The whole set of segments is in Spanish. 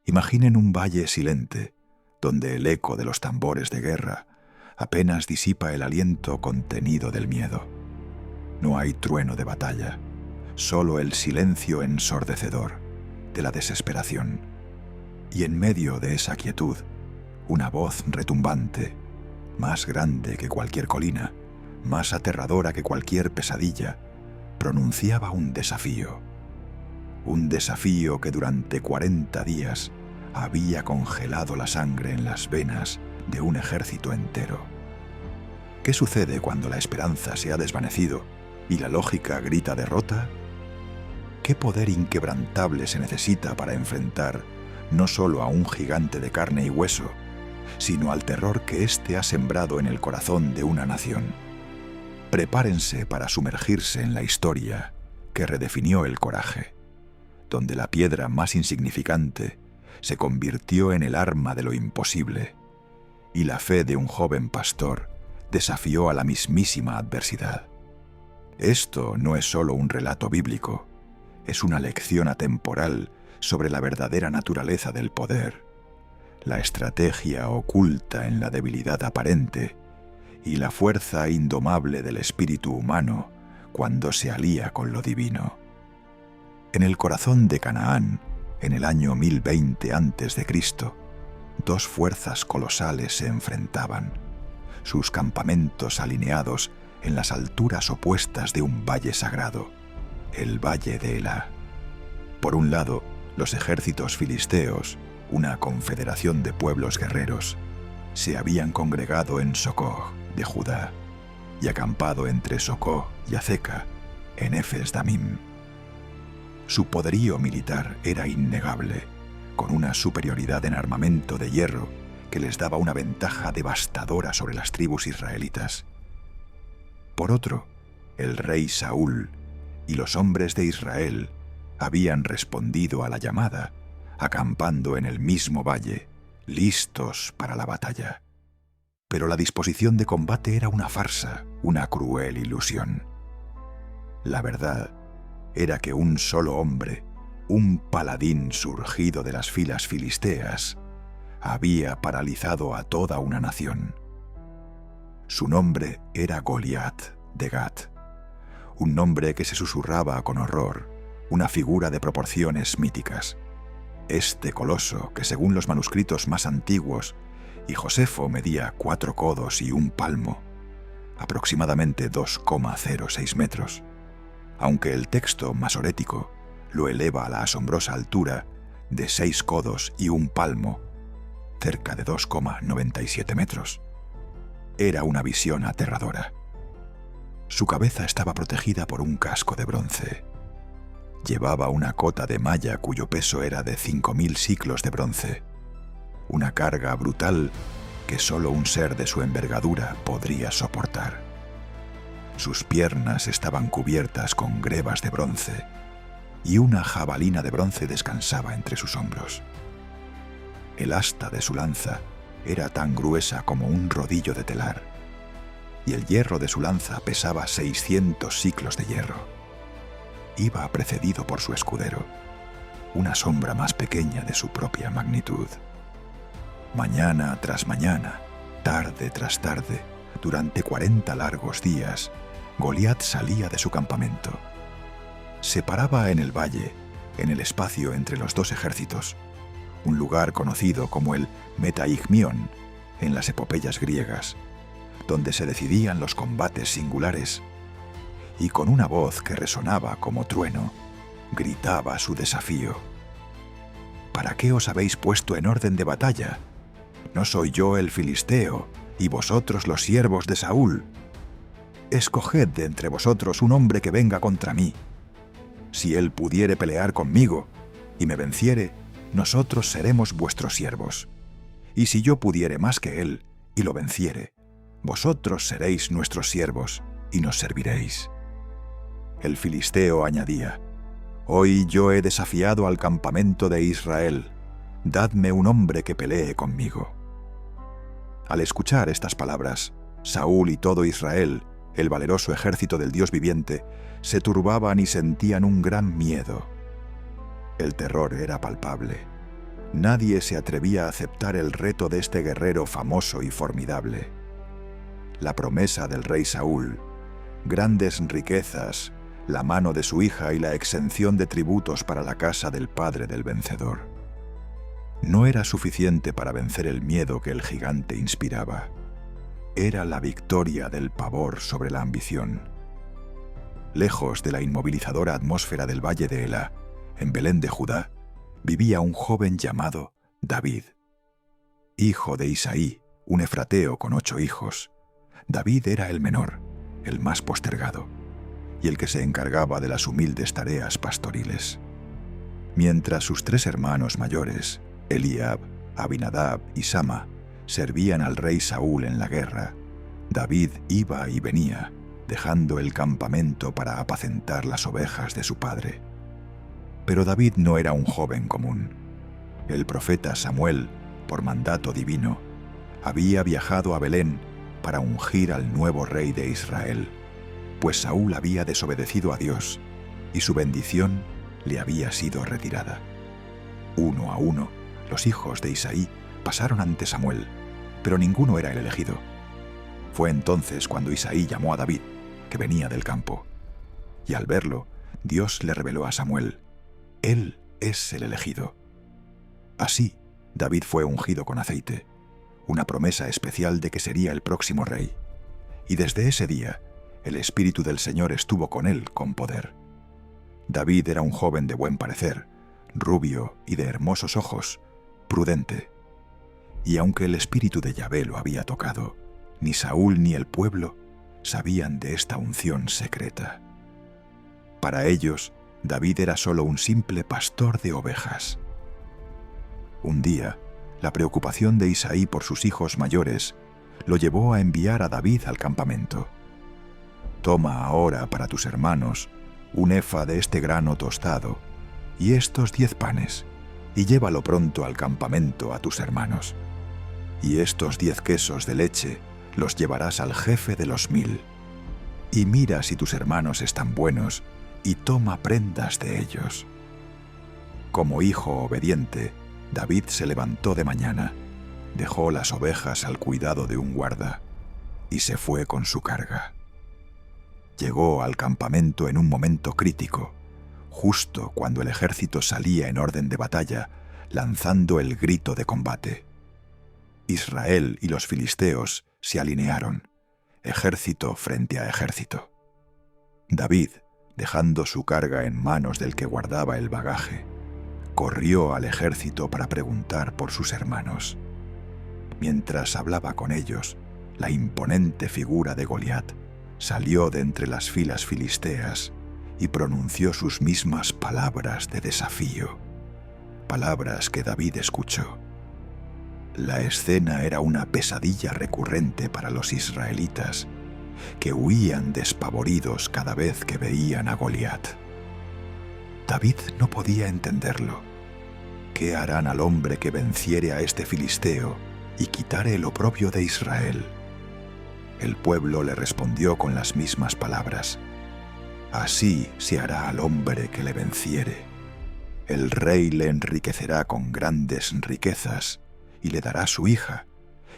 Imaginen un valle silente, donde el eco de los tambores de guerra apenas disipa el aliento contenido del miedo. No hay trueno de batalla, solo el silencio ensordecedor de la desesperación. Y en medio de esa quietud, una voz retumbante, más grande que cualquier colina, más aterradora que cualquier pesadilla, pronunciaba un desafío que durante 40 días había congelado la sangre en las venas de un ejército entero. ¿Qué sucede cuando la esperanza se ha desvanecido y la lógica grita derrota? ¿Qué poder inquebrantable se necesita para enfrentar no solo a un gigante de carne y hueso, sino al terror que éste ha sembrado en el corazón de una nación? Prepárense para sumergirse en la historia que redefinió el coraje, donde la piedra más insignificante se convirtió en el arma de lo imposible, y la fe de un joven pastor desafió a la mismísima adversidad. Esto no es solo un relato bíblico, es una lección atemporal sobre la verdadera naturaleza del poder, la estrategia oculta en la debilidad aparente y la fuerza indomable del espíritu humano cuando se alía con lo divino. En el corazón de Canaán, en el año 1020 a.C., dos fuerzas colosales se enfrentaban, sus campamentos alineados en las alturas opuestas de un valle sagrado, el valle de Elá. Por un lado, los ejércitos filisteos, una confederación de pueblos guerreros, se habían congregado en Socó de Judá y acampado entre Socó y Azeca, en Efes Damim. Su poderío militar era innegable, con una superioridad en armamento de hierro que les daba una ventaja devastadora sobre las tribus israelitas. Por otro, el rey Saúl y los hombres de Israel habían respondido a la llamada, acampando en el mismo valle, listos para la batalla. Pero la disposición de combate era una farsa, una cruel ilusión. La verdad era que un solo hombre, un paladín surgido de las filas filisteas, había paralizado a toda una nación. Su nombre era Goliat de Gat, un nombre que se susurraba con horror, una figura de proporciones míticas. Este coloso, que según los manuscritos más antiguos, y Josefo medía 4 codos y 1 palmo, aproximadamente 2,06 metros, aunque el texto masorético lo eleva a la asombrosa altura de 6 codos y 1 palmo, cerca de 2,97 metros. Era una visión aterradora. Su cabeza estaba protegida por un casco de bronce. Llevaba una cota de malla cuyo peso era de 5.000 siclos de bronce, una carga brutal que solo un ser de su envergadura podría soportar. Sus piernas estaban cubiertas con grebas de bronce y una jabalina de bronce descansaba entre sus hombros. El asta de su lanza era tan gruesa como un rodillo de telar, y el hierro de su lanza pesaba 600 siclos de hierro. Iba precedido por su escudero, una sombra más pequeña de su propia magnitud. Mañana tras mañana, tarde tras tarde, durante 40 largos días, Goliat salía de su campamento. Se paraba en el valle, en el espacio entre los dos ejércitos, un lugar conocido como el Metaigmion en las epopeyas griegas, donde se decidían los combates singulares, y con una voz que resonaba como trueno, gritaba su desafío. ¿Para qué os habéis puesto en orden de batalla? ¿No soy yo el filisteo, y vosotros los siervos de Saúl? Escoged de entre vosotros un hombre que venga contra mí. Si él pudiere pelear conmigo, y me venciere, nosotros seremos vuestros siervos. Y si yo pudiere más que él, y lo venciere, vosotros seréis nuestros siervos, y nos serviréis. El filisteo añadía: Hoy yo he desafiado al campamento de Israel. Dadme un hombre que pelee conmigo. Al escuchar estas palabras, Saúl y todo Israel, el valeroso ejército del Dios viviente, se turbaban y sentían un gran miedo. El terror era palpable. Nadie se atrevía a aceptar el reto de este guerrero famoso y formidable. La promesa del rey Saúl, grandes riquezas, la mano de su hija y la exención de tributos para la casa del padre del vencedor. No era suficiente para vencer el miedo que el gigante inspiraba. Era la victoria del pavor sobre la ambición. Lejos de la inmovilizadora atmósfera del valle de Elá, en Belén de Judá, vivía un joven llamado David. Hijo de Isaí, un efrateo con 8 hijos, David era el menor, el más postergado, y el que se encargaba de las humildes tareas pastoriles. Mientras sus 3 hermanos mayores, Eliab, Abinadab y Sama, servían al rey Saúl en la guerra, David iba y venía, dejando el campamento para apacentar las ovejas de su padre. Pero David no era un joven común. El profeta Samuel, por mandato divino, había viajado a Belén para ungir al nuevo rey de Israel, pues Saúl había desobedecido a Dios y su bendición le había sido retirada. Uno a uno, los hijos de Isaí pasaron ante Samuel, pero ninguno era el elegido. Fue entonces cuando Isaí llamó a David, que venía del campo, y al verlo, Dios le reveló a Samuel: Él es el elegido. Así, David fue ungido con aceite, una promesa especial de que sería el próximo rey. Y desde ese día, el Espíritu del Señor estuvo con él con poder. David era un joven de buen parecer, rubio y de hermosos ojos, prudente. Y aunque el Espíritu de Yahvé lo había tocado, ni Saúl ni el pueblo sabían de esta unción secreta. Para ellos, David era solo un simple pastor de ovejas. Un día, la preocupación de Isaí por sus hijos mayores lo llevó a enviar a David al campamento. «Toma ahora para tus hermanos un efa de este grano tostado y estos 10 panes, y llévalo pronto al campamento a tus hermanos. Y estos 10 quesos de leche los llevarás al jefe de los 1000. Y mira si tus hermanos están buenos, y toma prendas de ellos». Como hijo obediente, David se levantó de mañana, dejó las ovejas al cuidado de un guarda y se fue con su carga. Llegó al campamento en un momento crítico, justo cuando el ejército salía en orden de batalla, lanzando el grito de combate. Israel y los filisteos se alinearon, ejército frente a ejército. David, dejando su carga en manos del que guardaba el bagaje, corrió al ejército para preguntar por sus hermanos. Mientras hablaba con ellos, la imponente figura de Goliat salió de entre las filas filisteas y pronunció sus mismas palabras de desafío, palabras que David escuchó. La escena era una pesadilla recurrente para los israelitas, que huían despavoridos cada vez que veían a Goliat. David no podía entenderlo. ¿Qué harán al hombre que venciere a este filisteo y quitare el oprobio de Israel? El pueblo le respondió con las mismas palabras: así se hará al hombre que le venciere. El rey le enriquecerá con grandes riquezas y le dará su hija,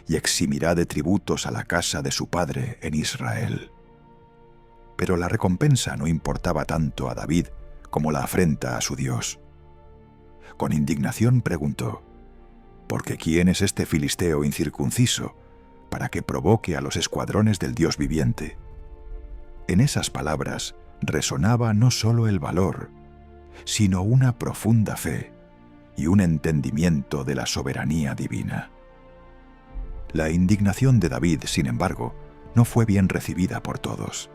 y eximirá de tributos a la casa de su padre en Israel. Pero la recompensa no importaba tanto a David como la afrenta a su Dios. Con indignación preguntó: «¿Porque quién es este filisteo incircunciso para que provoque a los escuadrones del Dios viviente?» En esas palabras resonaba no solo el valor, sino una profunda fe y un entendimiento de la soberanía divina. La indignación de David, sin embargo, no fue bien recibida por todos.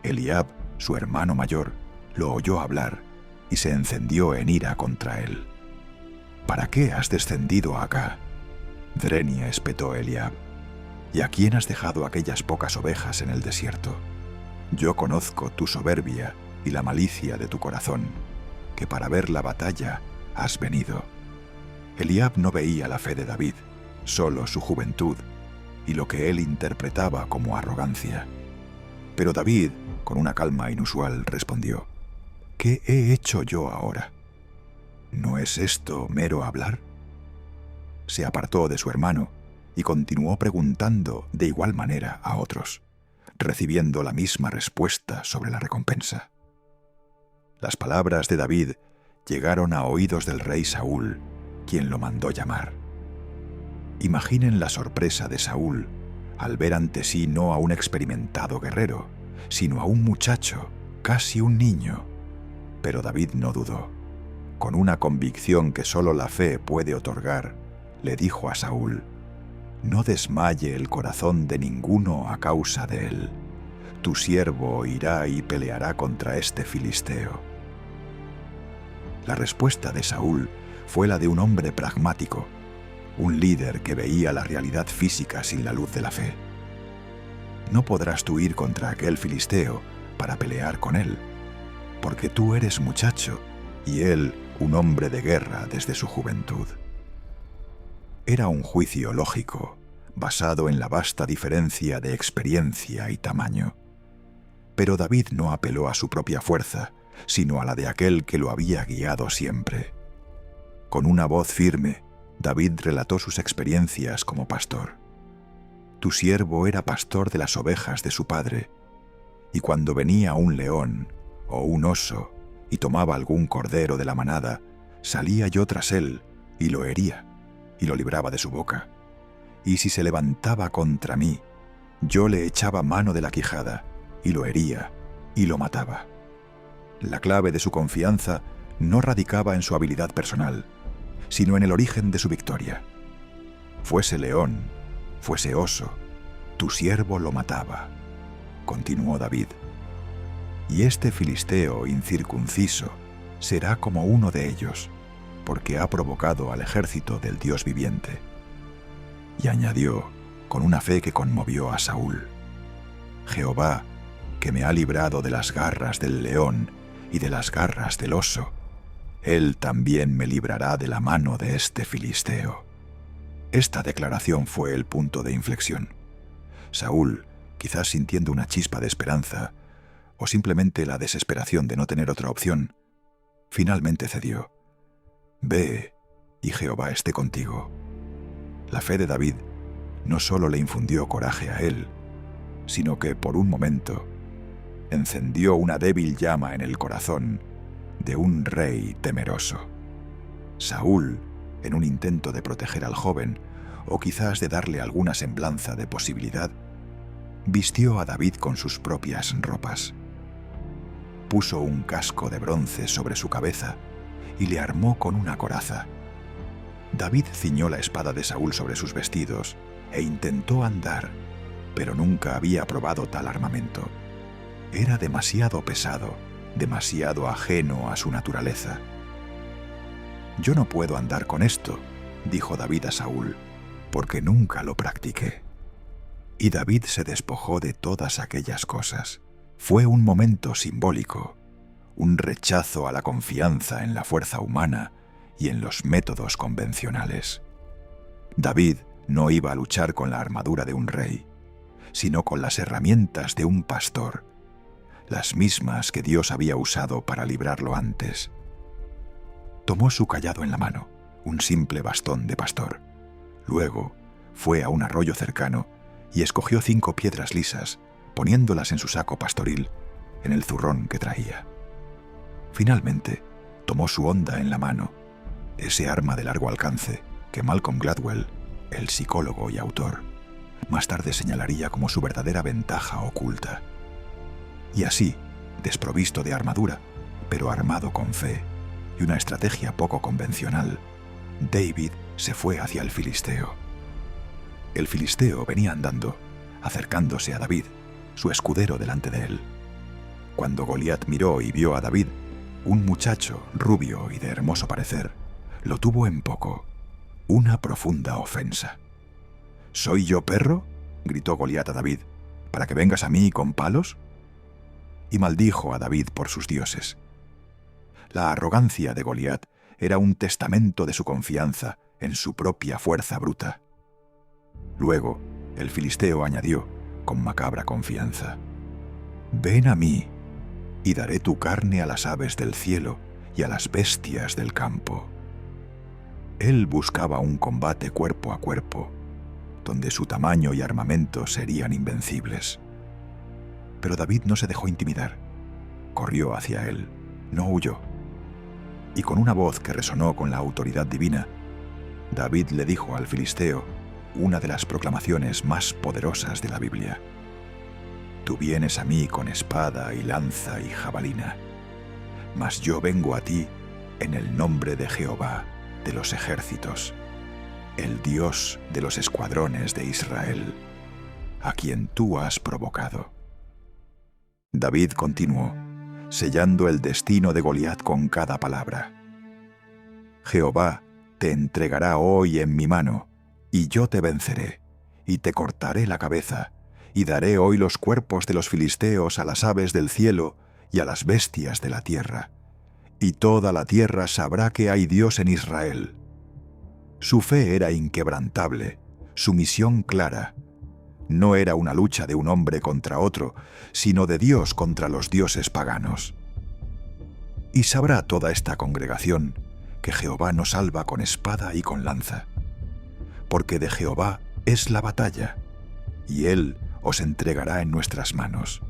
Eliab, su hermano mayor, lo oyó hablar y se encendió en ira contra él. «¿Para qué has descendido acá?», Drenia espetó Eliab. «¿Y a quién has dejado aquellas pocas ovejas en el desierto? Yo conozco tu soberbia y la malicia de tu corazón, que para ver la batalla has venido». Eliab no veía la fe de David, solo su juventud y lo que él interpretaba como arrogancia. Pero David, con una calma inusual, respondió: «¿Qué he hecho yo ahora? ¿No es esto mero hablar? se apartó de su hermano y continuó preguntando de igual manera a otros, recibiendo la misma respuesta sobre la recompensa. Las palabras de David llegaron a oídos del rey Saúl, quien lo mandó llamar. Imaginen la sorpresa de Saúl al ver ante sí no a un experimentado guerrero, sino a un muchacho, casi un niño. Pero David no dudó. Con una convicción que solo la fe puede otorgar, le dijo a Saúl: «No desmaye el corazón de ninguno a causa de él. Tu siervo irá y peleará contra este filisteo». La respuesta de Saúl fue la de un hombre pragmático, un líder que veía la realidad física sin la luz de la fe. No podrás tú ir contra aquel filisteo para pelear con él, porque tú eres muchacho y él un hombre de guerra desde su juventud. Era un juicio lógico, basado en la vasta diferencia de experiencia y tamaño. Pero David no apeló a su propia fuerza, sino a la de aquel que lo había guiado siempre. Con una voz firme, David relató sus experiencias como pastor. Tu siervo era pastor de las ovejas de su padre, y cuando venía un león o un oso y tomaba algún cordero de la manada, salía yo tras él y lo hería y lo libraba de su boca. Y si se levantaba contra mí, yo le echaba mano de la quijada y lo hería y lo mataba. La clave de su confianza no radicaba en su habilidad personal, sino en el origen de su victoria. Fuese león, fuese oso, tu siervo lo mataba, continuó David. Y este filisteo incircunciso será como uno de ellos, porque ha provocado al ejército del Dios viviente. Y añadió, con una fe que conmovió a Saúl: Jehová, que me ha librado de las garras del león y de las garras del oso, él también me librará de la mano de este filisteo. Esta declaración fue el punto de inflexión. Saúl, quizás sintiendo una chispa de esperanza, o simplemente la desesperación de no tener otra opción, finalmente cedió. Ve, y Jehová esté contigo. La fe de David no solo le infundió coraje a él, sino que por un momento encendió una débil llama en el corazón de un rey temeroso. Saúl, en un intento de proteger al joven, o quizás de darle alguna semblanza de posibilidad, vistió a David con sus propias ropas. Puso un casco de bronce sobre su cabeza y le armó con una coraza. David ciñó la espada de Saúl sobre sus vestidos e intentó andar, pero nunca había probado tal armamento. Era demasiado pesado, demasiado ajeno a su naturaleza. Yo no puedo andar con esto, dijo David a Saúl, porque nunca lo practiqué. Y David se despojó de todas aquellas cosas. Fue un momento simbólico, un rechazo a la confianza en la fuerza humana y en los métodos convencionales. David no iba a luchar con la armadura de un rey, sino con las herramientas de un pastor, las mismas que Dios había usado para librarlo antes. Tomó su cayado en la mano, un simple bastón de pastor. Luego fue a un arroyo cercano y escogió 5 piedras lisas, poniéndolas en su saco pastoril, en el zurrón que traía. Finalmente, tomó su honda en la mano, ese arma de largo alcance que Malcolm Gladwell, el psicólogo y autor, más tarde señalaría como su verdadera ventaja oculta. Y así, desprovisto de armadura, pero armado con fe y una estrategia poco convencional, David se fue hacia el filisteo. El filisteo venía andando, acercándose a David, su escudero delante de él. Cuando Goliat miró y vio a David, un muchacho rubio y de hermoso parecer, lo tuvo en poco, una profunda ofensa. ¿Soy yo perro?, gritó Goliat a David, ¿para que vengas a mí con palos? Y maldijo a David por sus dioses. La arrogancia de Goliat era un testamento de su confianza en su propia fuerza bruta. Luego, el filisteo añadió, con macabra confianza: «Ven a mí, y daré tu carne a las aves del cielo y a las bestias del campo». Él buscaba un combate cuerpo a cuerpo, donde su tamaño y armamento serían invencibles. Pero David no se dejó intimidar. Corrió hacia él, no huyó. Y con una voz que resonó con la autoridad divina, David le dijo al filisteo una de las proclamaciones más poderosas de la Biblia: «Tú vienes a mí con espada y lanza y jabalina, mas yo vengo a ti en el nombre de Jehová de los ejércitos, el Dios de los escuadrones de Israel, a quien tú has provocado». David continuó, sellando el destino de Goliat con cada palabra: «Jehová te entregará hoy en mi mano, y yo te venceré, y te cortaré la cabeza, y daré hoy los cuerpos de los filisteos a las aves del cielo y a las bestias de la tierra, y toda la tierra sabrá que hay Dios en Israel». Su fe era inquebrantable, su misión clara. No era una lucha de un hombre contra otro, sino de Dios contra los dioses paganos. Y sabrá toda esta congregación que Jehová nos salva con espada y con lanza, porque de Jehová es la batalla, y Él os entregará en nuestras manos.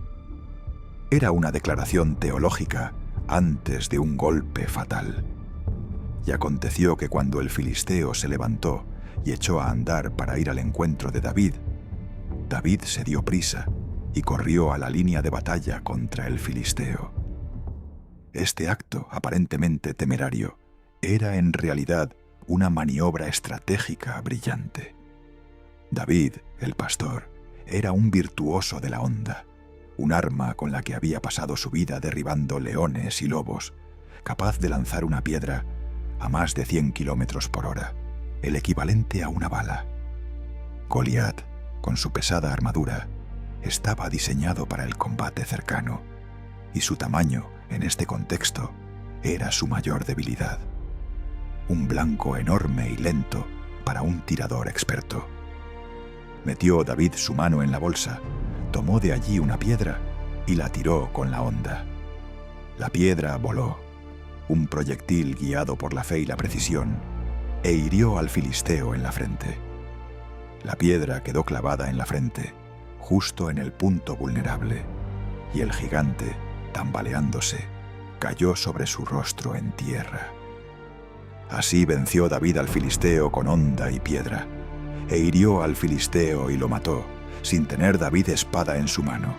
Era una declaración teológica antes de un golpe fatal. Y aconteció que cuando el filisteo se levantó y echó a andar para ir al encuentro de David, David se dio prisa y corrió a la línea de batalla contra el filisteo. Este acto, aparentemente temerario, era en realidad una maniobra estratégica brillante. David, el pastor, era un virtuoso de la honda, un arma con la que había pasado su vida derribando leones y lobos, capaz de lanzar una piedra a más de 100 kilómetros por hora, el equivalente a una bala. Goliat, con su pesada armadura, estaba diseñado para el combate cercano, y su tamaño, en este contexto, era su mayor debilidad. Un blanco enorme y lento para un tirador experto. Metió David su mano en la bolsa, tomó de allí una piedra y la tiró con la honda. La piedra voló, un proyectil guiado por la fe y la precisión, e hirió al filisteo en la frente. La piedra quedó clavada en la frente, justo en el punto vulnerable, y el gigante, tambaleándose, cayó sobre su rostro en tierra. Así venció David al filisteo con honda y piedra, e hirió al filisteo y lo mató, sin tener David espada en su mano.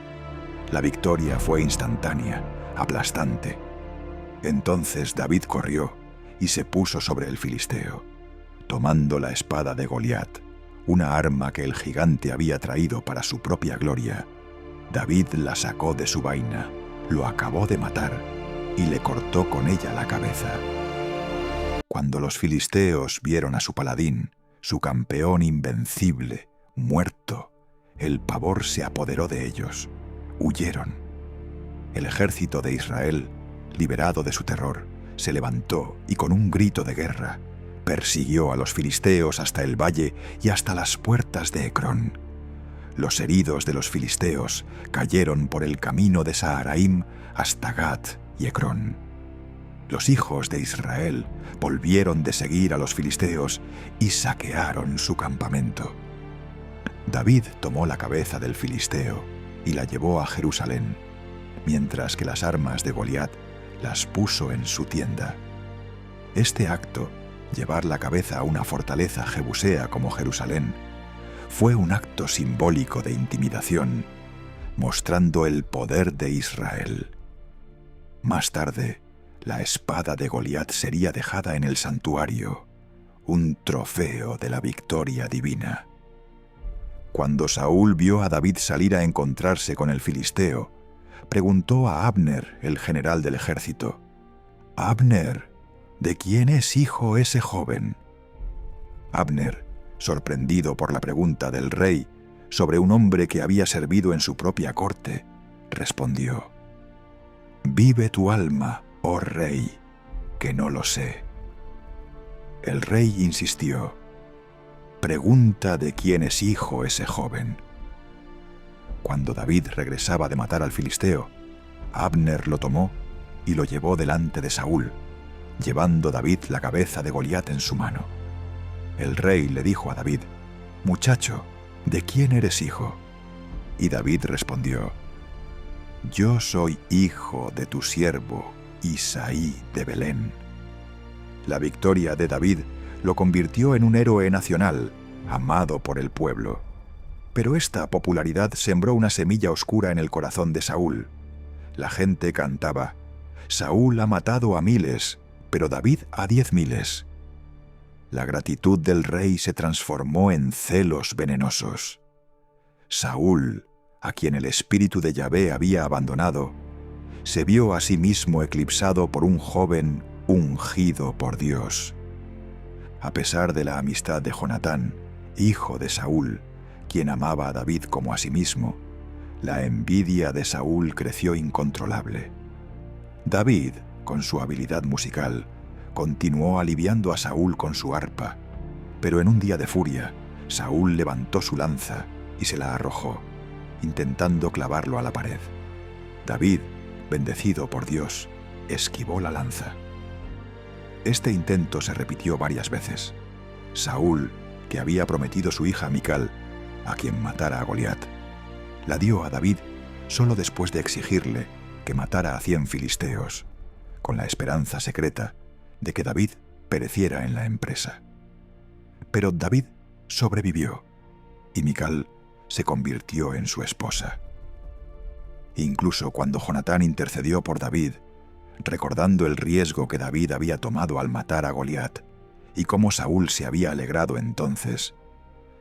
La victoria fue instantánea, aplastante. Entonces David corrió y se puso sobre el filisteo, tomando la espada de Goliat, una arma que el gigante había traído para su propia gloria. David la sacó de su vaina, lo acabó de matar y le cortó con ella la cabeza. Cuando los filisteos vieron a su paladín, su campeón invencible, muerto, el pavor se apoderó de ellos. Huyeron. El ejército de Israel, liberado de su terror, se levantó y con un grito de guerra persiguió a los filisteos hasta el valle y hasta las puertas de Ecrón. Los heridos de los filisteos cayeron por el camino de Saharaim hasta Gat y Ecrón. Los hijos de Israel volvieron de seguir a los filisteos y saquearon su campamento. David tomó la cabeza del filisteo y la llevó a Jerusalén, mientras que las armas de Goliat las puso en su tienda. Este acto, llevar la cabeza a una fortaleza jebusea como Jerusalén, fue un acto simbólico de intimidación, mostrando el poder de Israel. Más tarde, la espada de Goliat sería dejada en el santuario, un trofeo de la victoria divina. Cuando Saúl vio a David salir a encontrarse con el filisteo, preguntó a Abner, el general del ejército: «Abner, ¿de quién es hijo ese joven?». Abner, sorprendido por la pregunta del rey sobre un hombre que había servido en su propia corte, respondió: «Vive tu alma, oh rey, que no lo sé». El rey insistió: «Pregunta de quién es hijo ese joven». Cuando David regresaba de matar al filisteo, Abner lo tomó y lo llevó delante de Saúl, llevando David la cabeza de Goliat en su mano. El rey le dijo a David: «Muchacho, ¿de quién eres hijo?». Y David respondió: «Yo soy hijo de tu siervo Isaí de Belén». La victoria de David lo convirtió en un héroe nacional, amado por el pueblo. Pero esta popularidad sembró una semilla oscura en el corazón de Saúl. La gente cantaba: «Saúl ha matado a miles, pero David a 10.000». La gratitud del rey se transformó en celos venenosos. Saúl, a quien el espíritu de Yahvé había abandonado, se vio a sí mismo eclipsado por un joven ungido por Dios. A pesar de la amistad de Jonatán, hijo de Saúl, quien amaba a David como a sí mismo, la envidia de Saúl creció incontrolable. David, con su habilidad musical, continuó aliviando a Saúl con su arpa, pero en un día de furia, Saúl levantó su lanza y se la arrojó, intentando clavarlo a la pared. David, bendecido por Dios, esquivó la lanza. Este intento se repitió varias veces. Saúl, que había prometido su hija Mical, a quien matara a Goliat, la dio a David solo después de exigirle que matara a 100 filisteos, con la esperanza secreta de que David pereciera en la empresa. Pero David sobrevivió y Mical se convirtió en su esposa. Incluso cuando Jonatán intercedió por David, recordando el riesgo que David había tomado al matar a Goliat y cómo Saúl se había alegrado entonces,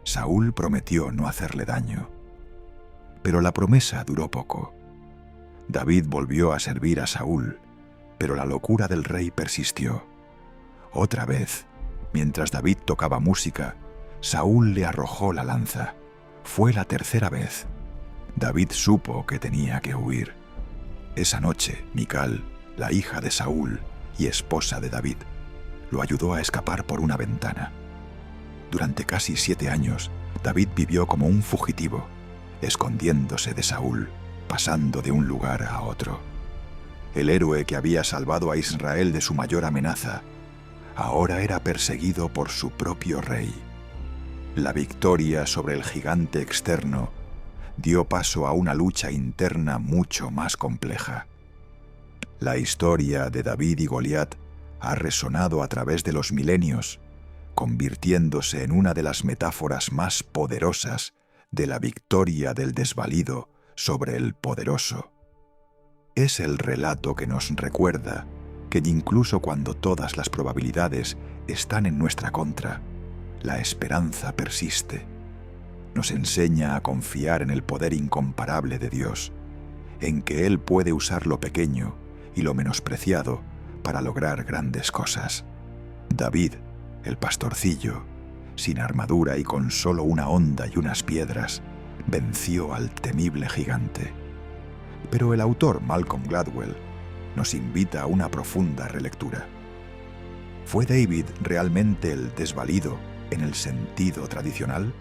Saúl prometió no hacerle daño. Pero la promesa duró poco. David volvió a servir a Saúl, pero la locura del rey persistió. Otra vez, mientras David tocaba música, Saúl le arrojó la lanza. Fue la tercera vez. David supo que tenía que huir. Esa noche, Mical, la hija de Saúl y esposa de David, lo ayudó a escapar por una ventana. Durante casi 7 años, David vivió como un fugitivo, escondiéndose de Saúl, pasando de un lugar a otro. El héroe que había salvado a Israel de su mayor amenaza, ahora era perseguido por su propio rey. La victoria sobre el gigante externo dio paso a una lucha interna mucho más compleja. La historia de David y Goliat ha resonado a través de los milenios, convirtiéndose en una de las metáforas más poderosas de la victoria del desvalido sobre el poderoso. Es el relato que nos recuerda que incluso cuando todas las probabilidades están en nuestra contra, la esperanza persiste. Nos enseña a confiar en el poder incomparable de Dios, en que Él puede usar lo pequeño y lo menospreciado para lograr grandes cosas. David, el pastorcillo, sin armadura y con solo una honda y unas piedras, venció al temible gigante. Pero el autor Malcolm Gladwell nos invita a una profunda relectura. ¿Fue David realmente el desvalido en el sentido tradicional?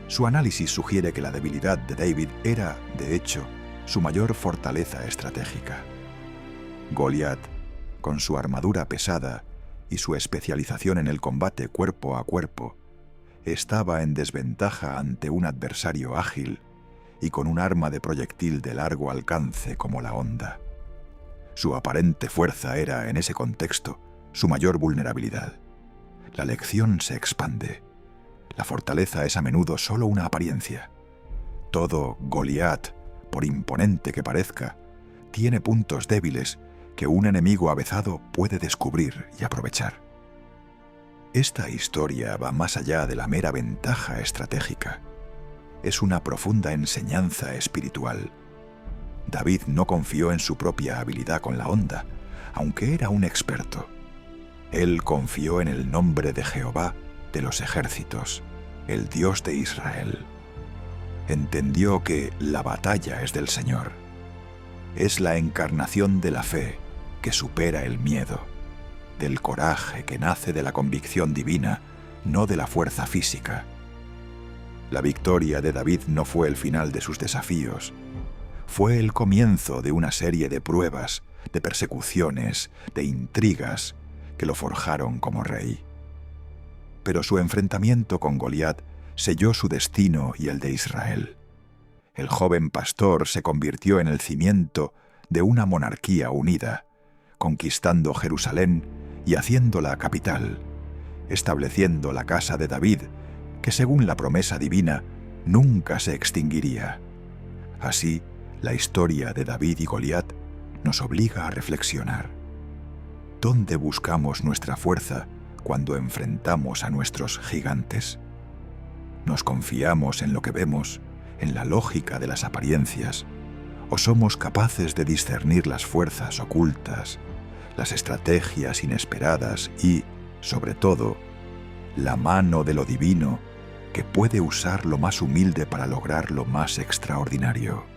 Su análisis sugiere que la debilidad de David era, de hecho, su mayor fortaleza estratégica. Goliat, con su armadura pesada y su especialización en el combate cuerpo a cuerpo, estaba en desventaja ante un adversario ágil y con un arma de proyectil de largo alcance como la honda. Su aparente fuerza era, en ese contexto, su mayor vulnerabilidad. La lección se expande. La fortaleza es a menudo solo una apariencia. Todo Goliat, por imponente que parezca, tiene puntos débiles que un enemigo avezado puede descubrir y aprovechar. Esta historia va más allá de la mera ventaja estratégica. Es una profunda enseñanza espiritual. David no confió en su propia habilidad con la honda, aunque era un experto. Él confió en el nombre de Jehová de los ejércitos, el Dios de Israel. Entendió que la batalla es del Señor. Es la encarnación de la fe que supera el miedo, del coraje que nace de la convicción divina, no de la fuerza física. La victoria de David no fue el final de sus desafíos, fue el comienzo de una serie de pruebas, de persecuciones, de intrigas que lo forjaron como rey. pero su enfrentamiento con Goliat selló su destino y el de Israel. El joven pastor se convirtió en el cimiento de una monarquía unida, conquistando Jerusalén y haciéndola capital, estableciendo la casa de David, que según la promesa divina nunca se extinguiría. Así, la historia de David y Goliat nos obliga a reflexionar. ¿Dónde buscamos nuestra fuerza cuando enfrentamos a nuestros gigantes? ¿Nos confiamos en lo que vemos, en la lógica de las apariencias, o somos capaces de discernir las fuerzas ocultas, las estrategias inesperadas y, sobre todo, la mano de lo divino que puede usar lo más humilde para lograr lo más extraordinario?